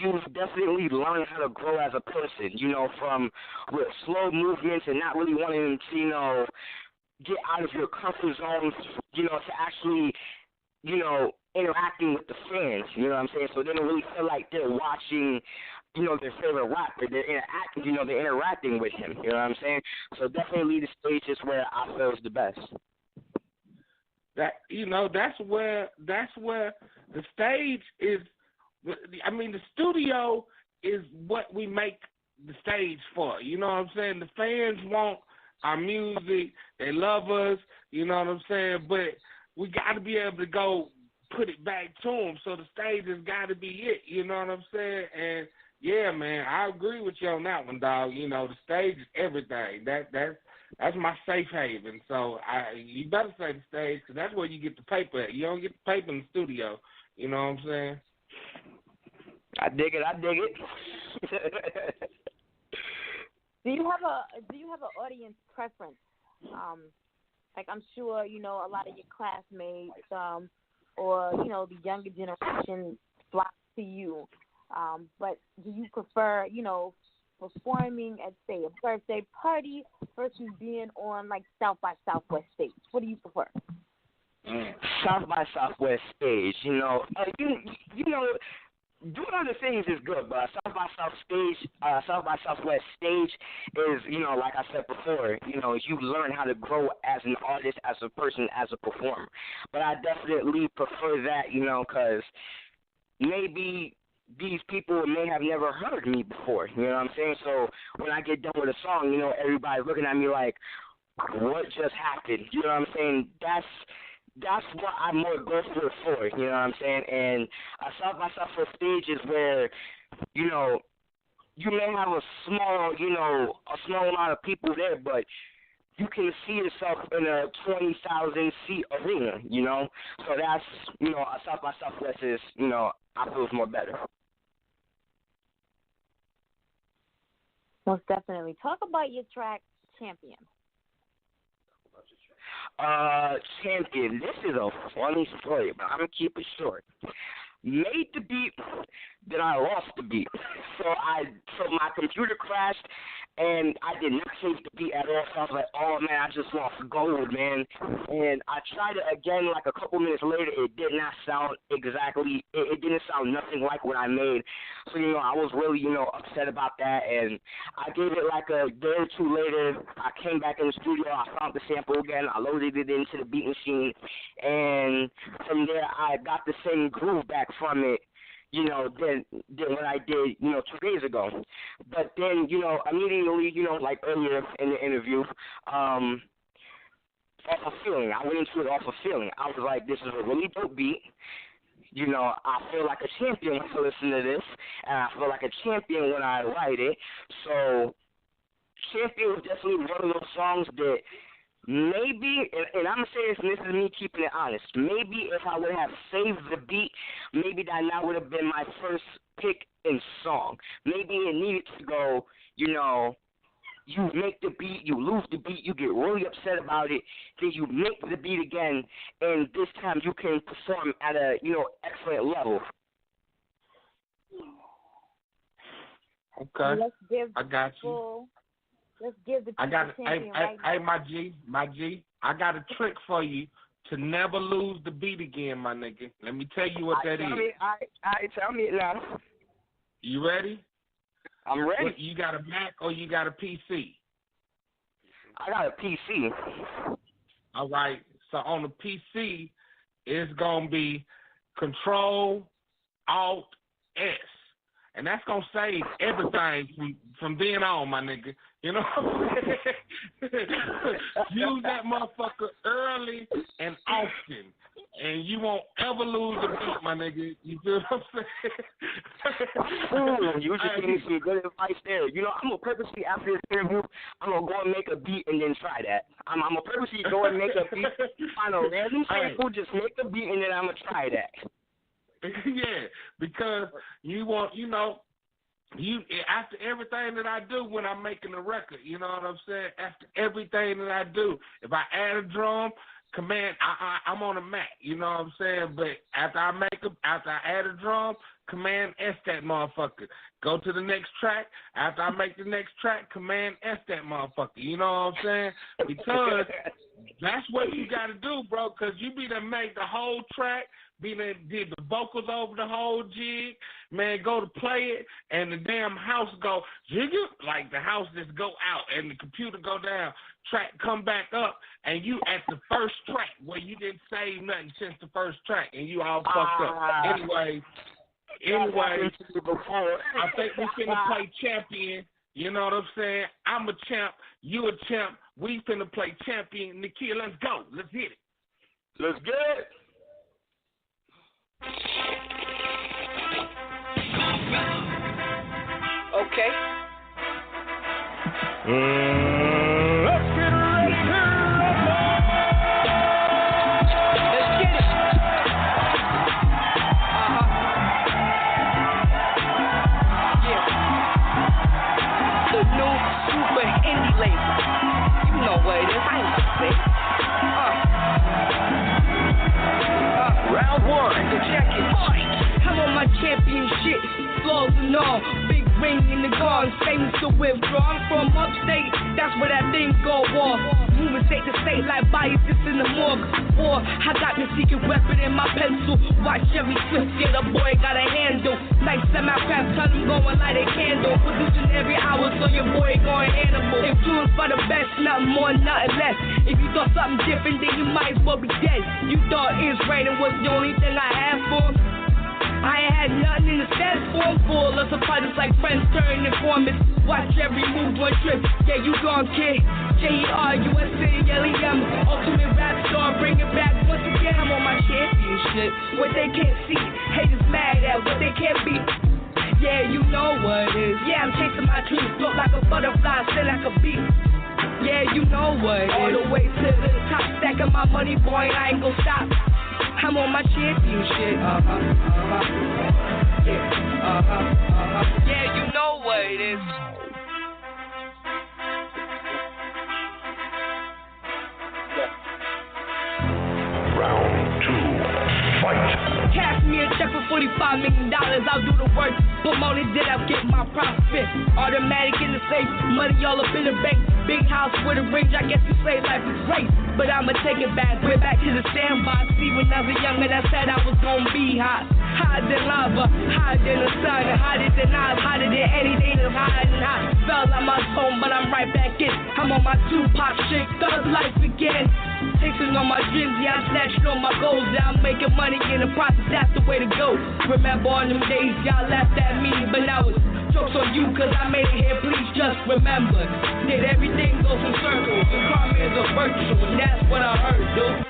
S6: you definitely learn how to grow as a person. From with slow movements and not really wanting to get out of your comfort zone, to actually, interacting with the fans, you know what I'm saying? So they don't really feel like they're watching, their favorite rapper. They're interacting with him, you know what I'm saying? So definitely the stage is where I feel is the best.
S7: That's where the stage is. I mean, the studio is what we make the stage for. You know what I'm saying? The fans want our music. They love us. You know what I'm saying? But we got to be able to go put it back to them. So the stage has got to be it. You know what I'm saying? And, yeah, man, I agree with you on that one, dog. You know, the stage is everything. That's my safe haven. So you better say the stage, because that's where you get the paper at. You don't get the paper in the studio. You know what I'm saying?
S6: I dig it.
S4: Do you have an audience preference? Like, I'm sure, you know, a lot of your classmates or, you know, the younger generation flock to you. But do you prefer, you know, performing at, say, a birthday party versus being on, like, South by Southwest stage? What do you prefer?
S6: South by Southwest stage, you know, you know, doing other things is good, but South by Southwest stage is, you know, like I said before, you know, you learn how to grow as an artist, as a person, as a performer. But I definitely prefer that, you know, because maybe these people may have never heard me before, you know what I'm saying? So when I get done with a song, you know, everybody's looking at me like, what just happened? You know what I'm saying? That's what I'm more grateful for, you know what I'm saying? And a South by Southwest stage is where, you know, you may have a small amount of people there, but you can see yourself in a 20,000 seat arena, you know? So that's, you know, a South by Southwest is, you know, I feel it's more better.
S4: Most definitely. Talk about your track, Champion.
S6: Champion, this is a funny story, but I'm going to keep it short. Made the beat, then I lost the beat. So my computer crashed, and I did not save the beat at all. So I was like, oh, man, I just lost gold, man. And I tried it again like a couple minutes later. It did not sound exactly, it didn't sound nothing like what I made. So, you know, I was really, you know, upset about that. And I gave it like a day or two later. I came back in the studio. I found the sample again. I loaded it into the beat machine. And from there, I got the same groove back from it, you know, than what I did, you know, 2 days ago. But then, you know, immediately, you know, like earlier in the interview, off of feeling. I went into it off of feeling. I was like, this is a really dope beat. You know, I feel like a champion when I listen to this, and I feel like a champion when I write it. So, Champion was definitely one of those songs that maybe, and I'm going to say this, and this is me keeping it honest, maybe if I would have saved the beat, maybe that now would have been my first pick in song. Maybe it needed to go, you know, you make the beat, you lose the beat, you get really upset about it, then you make the beat again, and this time you can perform at a, you know, excellent level.
S7: Okay,
S4: I
S7: got you.
S4: Let's give the people champion right now.
S7: Hey, my G, I got a trick for you to never lose the beat again, my nigga. Let me tell you what that is.
S6: Tell me it now.
S7: You ready?
S6: I'm ready.
S7: What, you got a Mac or you got a PC?
S6: I got a PC.
S7: All right. So on the PC, it's going to be Control, Alt, S. And that's going to save everything from then on, my nigga. You know what I'm saying? Use that motherfucker early and often. And you won't ever lose a beat, my nigga. You feel what I'm saying?
S6: You just gave me some good advice there. You know, I'm going to purposely, after this interview, I'm going to go and make a beat and then try that. I'm going to purposely go and make a beat, find a random sample, just make a beat, and then I'm going to try that.
S7: Yeah, because you want, you know, after everything that I do when I'm making a record, you know what I'm saying? After everything that I do, if I add a drum, I'm on a Mac, you know what I'm saying? But after I add a drum, Command S that motherfucker. Go to the next track. After I make the next track, Command S that motherfucker. You know what I'm saying? Because that's what you got to do, bro. Because you be to make the whole track, did the vocals over the whole jig, man, go to play it, and the damn house go, jiggle, like the house just go out, and the computer go down, track come back up, and you at the first track where you didn't save nothing since the first track, and you all fucked up. Anyway, I think we finna play champion. You know what I'm saying? I'm a champ. You a champ. We finna play champion. Nakia, let's go. Let's hit it.
S6: Let's get it.
S5: Okay.
S3: Let's get ready to rumble.
S5: Let's get it. Yeah. The new super indie label. You know what it is. I ain't gonna say.
S3: Round one.
S5: Check it. I'm on my championship. Flaws and all. Big ring in the guard. Famous to withdraw. I'm from upstate. That's where that thing go off. Moving state to state like biases in the morgue. War. I got the secret weapon in my pencil. Watch every swift. Yeah, the boy got a handle. Nice semi-craft. Tell them going light a candle. Producing every hour so your boy going animal. Influenced by the best. Nothing more, nothing less. If you thought something different, then you might as well be dead. You thought it's raining was the only thing I had for. I ain't had nothing in the status form full of surprises like friends turning informants. Watch every move, one trip. Yeah, you gone, kid. J-E-R-U-S-C-L-E-M. Ultimate rap star, bring it back once again. I'm on my championship. What they can't see, haters mad at what they can't be. Yeah, you know what it is. Yeah, I'm chasing my dreams, float like a butterfly, still like a bee. Yeah, you know what it is. All the way to the top, stacking my money, boy, I ain't gon' stop. I'm on my championship. Yeah, you know what it is.
S3: Round two. Fight.
S5: Cash me a check for $45 million. I'll do the work, but more than that, I'll get my profit. Automatic in the safe, money all up in the bank. Big house with a range, I guess you say life is great. But I'ma take it back, way back to the sandbox. See, when I was younger, I said I was gonna be hot. Hotter than lava, hotter than the sun, hotter than ice, hotter than anything that's hot and hot. Fell out my home, but I'm right back in. I'm on my Tupac shit, thug life again. Chasing on my dreams, yeah, I'm snatching on my goals. Yeah, I'm making money in the process, that's the way to go. Remember on them days, y'all laughed at me, but now it's jokes on you, cause I made it here, please just remember that everything goes in circles, and karma is a virtue, and that's what I heard, dude.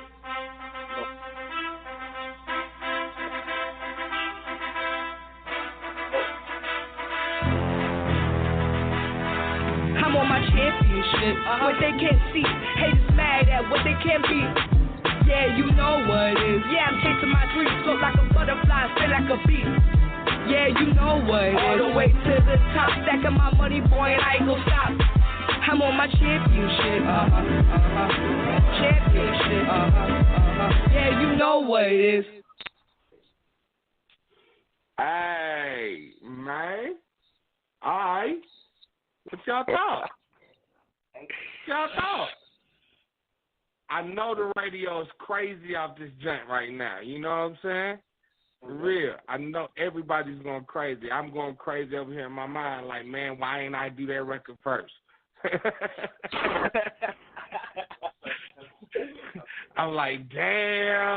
S5: I'm on my championship, what they can't see, haters mad at what they can't be. Yeah, you know what it is. Yeah, I'm chasing my dreams, float like a butterfly, still like a bee. Yeah, you know what it is. All the way to the top, stacking my money, boy, and I ain't gon' stop. I'm on my championship. Championship. Yeah, you know what it is.
S7: Hey, man. All right. What y'all thought? I know the radio is crazy off this joint right now. You know what I'm saying? For real. I know everybody's going crazy. I'm going crazy over here in my mind like, man, why ain't I do that record first? I'm like, damn,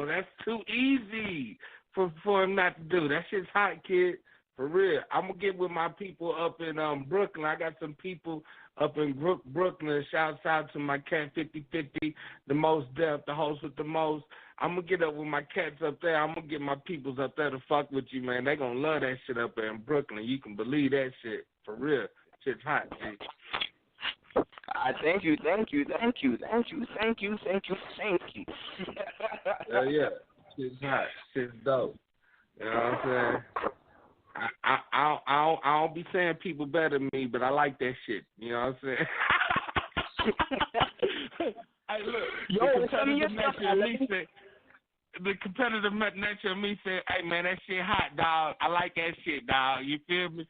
S7: that's too easy for him not to do. That shit's hot, kid. For real. I'm going to get with my people up in Brooklyn. I got some people up in Brooklyn. Shouts out to my cat 5050, the most deaf, the host with the most. I'm going to get up with my cats up there. I'm going to get my peoples up there to fuck with you, man. They going to love that shit up there in Brooklyn. You can believe that shit. For real. Shit's hot, G.
S6: Thank you.
S7: Yeah. Shit's hot. Shit's dope. You know what I'm saying? I don't be saying people better than me, but I like that shit. You know what I'm saying? Hey, look, the competitive nature of me said, hey, man, that shit hot, dog. I like that shit, dog. You feel me?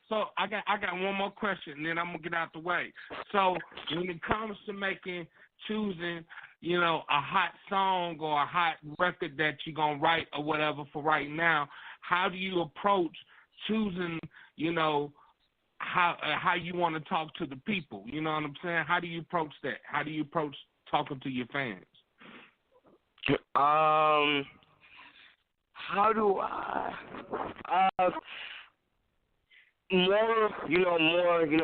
S7: So I got one more question, and then I'm going to get out the way. So when it comes to choosing, you know, a hot song or a hot record that you're going to write or whatever for right now, how do you approach choosing, you know, how you want to talk to the people? You know what I'm saying? How do you approach that? How do you approach talking to your fans?
S6: How do I? More,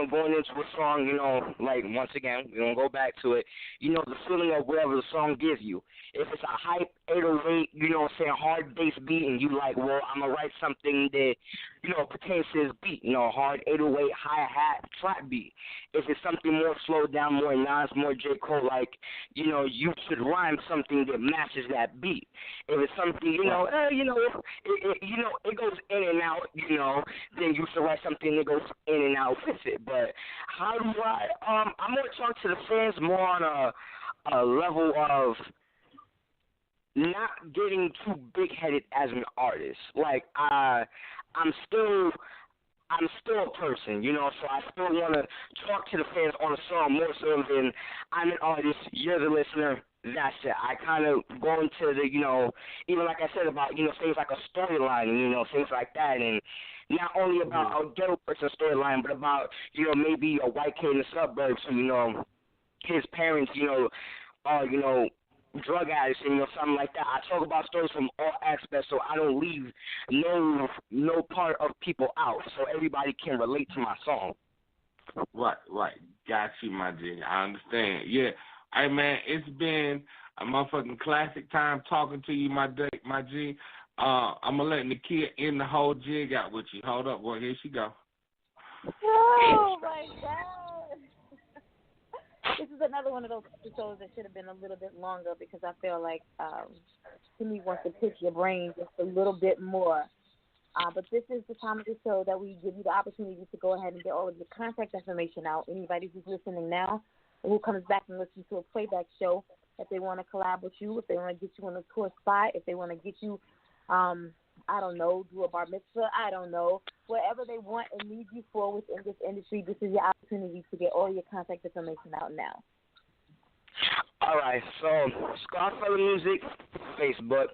S6: going into a song, once again, we're going to go back to it, the feeling of whatever the song gives you. If it's a hype, 808, you know what I'm saying, hard bass beat, and you like, well, I'm going to write something that, you know, pertains to this beat, you know, hard 808, hi-hat, trap beat. If it's something more slowed down, more Nas, more J. Cole, like, you know, you should rhyme something that matches that beat. If it's something, you know, it goes in and out, you know, then you should write something that goes in and out with it. But how do I'm going to talk to the fans more on a level of not getting too big-headed as an artist. Like, I'm still a person, you know, so I still want to talk to the fans on a song more so than I'm an artist, you're the listener, that's it. I kind of go into the, you know, even like I said about, you know, things like a storyline and, you know, things like that, and not only about a ghetto person storyline, but about, you know, maybe a white kid in the suburbs who, you know, his parents, you know, drug addicts and, you know, something like that. I talk about stories from all aspects, so I don't leave no part of people out, so everybody can relate to my song.
S7: Right. Got you, my G. I understand. Yeah. Hey, man, it's been a motherfucking classic time talking to you, my G. I'm going to let Nakia end the whole jig out with you. Hold up, boy. Here she go.
S4: Oh, my God. This is another one of those episodes that should have been a little bit longer because I feel like Timmy wants to pick your brain just a little bit more. But this is the time of the show that we give you the opportunity to go ahead and get all of your contact information out. Anybody who's listening now or who comes back and listens to a playback show, if they want to collab with you, if they want to get you on a tour spot, if they want to get you, I don't know, do a bar mitzvah, I don't know. Whatever they want and need you for within this industry, this is your opportunity to get all your contact information out now.
S6: All right, so Scarfella Music, Facebook,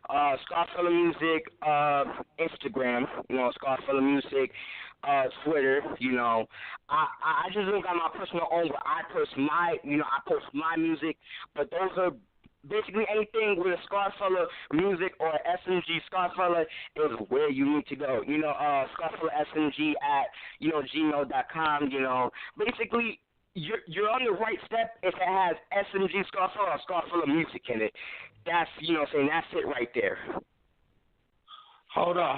S6: Scarfella Music, Instagram, you know, Scarfella Music, Twitter, you know. I just don't got my personal own where I post my music, but those are basically anything with Scarfella Music or S.M.G. Scarfella is where you need to go. You know, Scarfella S.M.G. at, you know, gmail.com, you know. Basically, you're on the right step if it has S.M.G. Scarfella or Scarfella Music in it. That's, you know what I'm saying, that's it right there.
S7: Hold up.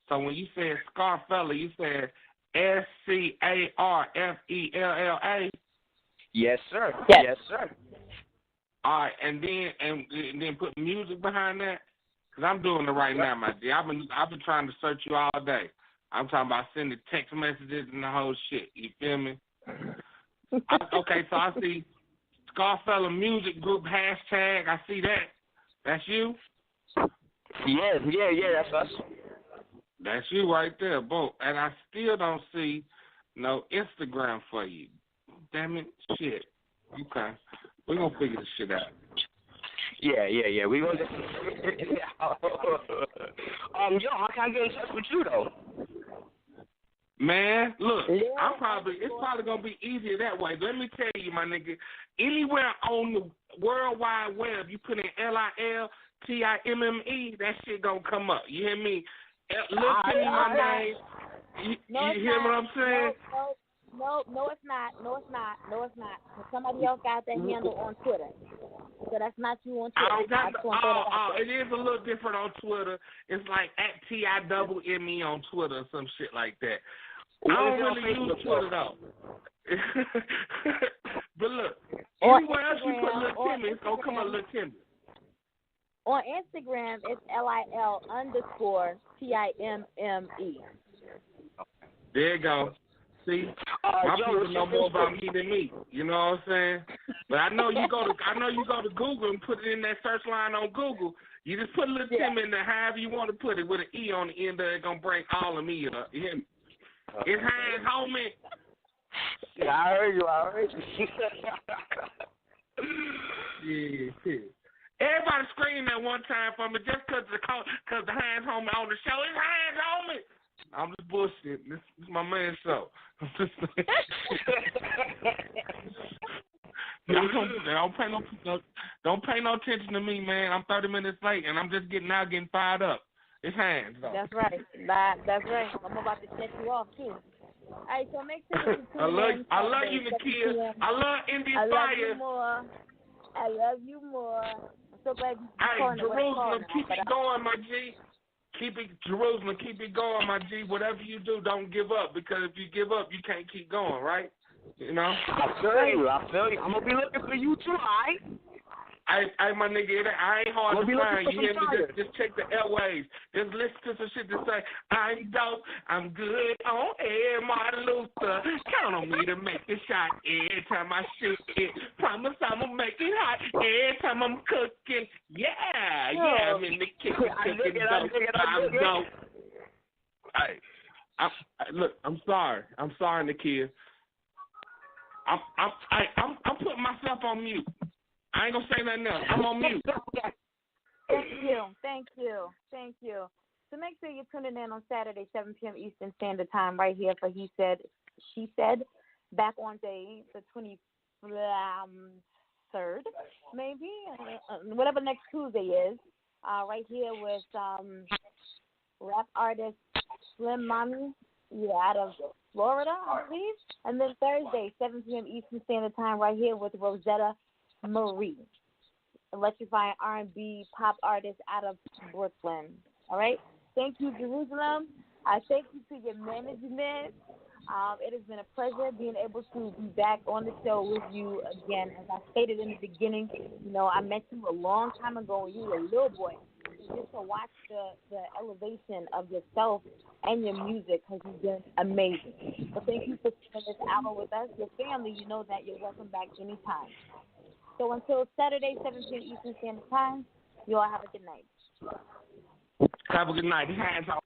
S7: So when you said Scarfella, you said Scarfella?
S6: Yes, sir. Yes, sir.
S7: All right, and then put music behind that, cause I'm doing it right now, my G. I've been trying to search you all day. I'm talking about sending text messages and the whole shit. You feel me? Okay, so I see Scarfella Music Group hashtag. I see that. That's you?
S6: Yeah, that's us.
S7: That's you right there, boom. And I still don't see no Instagram for you. Damn it, shit. Okay. We're going to figure this shit out.
S6: Yeah. We're going to... Yo, how can I get in touch with you, though?
S7: Man, look, it's probably going to be easier that way. Let me tell you, my nigga, anywhere on the World Wide Web, you put in LILTIMME, that shit going to come up. You hear me? Look at me, my name. You hear what I'm saying?
S4: No, it's not. Somebody else got that handle on Twitter. So that's not you on Twitter.
S7: It is a little different on Twitter. It's like at TIMME on Twitter or some shit like that. I don't really use Twitter, though. But look, anywhere else you put Lil Timmy, it's going to come up Lil Timmy.
S4: On Instagram, it's LIL_TIMME.
S7: There you go. See, my people know more about me than me. You know what I'm saying? But I know you go to Google and put it in that search line on Google. You just put Lil Tim in there, however you want to put it, with an E on the end of it, gonna bring all of me up. You hear me? It's hands, homie.
S6: Yeah, I heard you.
S7: Yeah. Everybody scream at one time for me just because the hands homie on the show. It's hands homie. I'm just bullshitting. This is my man's show. Don't pay no attention to me, man. I'm 30 minutes late, and I'm just getting fired up. It's hands, though.
S4: That's right. That's right. I'm about to set you off, too. All right, so make sure you tune in.
S7: I love you, Nakia. I love Indie Fiya.
S4: I love you more. I love you more. I'm so glad you
S7: Hey,
S4: calling
S7: Jerusalem, keep it going, my G. Jerusalem, keep it going, my G. Whatever you do, don't give up, because if you give up, you can't keep going, right? You know?
S6: I feel you. I'm going to be looking for you, too, all right?
S7: Hey, my nigga, I ain't hard to find. You hear me?
S6: Fire.
S7: Just check the airwaves. Just listen to some shit to say, I'm dope, I'm good on air, Martin Luther. Count on me to make the shot every time I shoot it. Promise I'ma make it hot every time I'm cooking. Yeah, I'm in the kitchen cooking dope. I'm dope. Hey, look, I'm sorry, Nakia. I'm putting myself on mute. I ain't gonna say nothing else. I'm on mute.
S4: Thank you. So make sure you're tuning in on Saturday, 7 p.m. Eastern Standard Time, right here for He Said, She Said, back on day the 23rd, maybe, whatever next Tuesday is, right here with rap artist Slim Mommy, out of Florida, I believe. And then Thursday, 7 p.m. Eastern Standard Time, right here with Rosetta Marie, electrifying R&B pop artist out of Brooklyn. All right? Thank you, Jerusalem. I thank you to your management. It has been a pleasure being able to be back on the show with you again. As I stated in the beginning, I met you a long time ago when you were a little boy. So just to watch the elevation of yourself and your music has been amazing. So thank you for spending this hour with us. Your family, you know that you're welcome back anytime. So until Saturday, 7 p.m. Eastern Standard Time, you all have a good night.
S7: Have a good night. Hands off.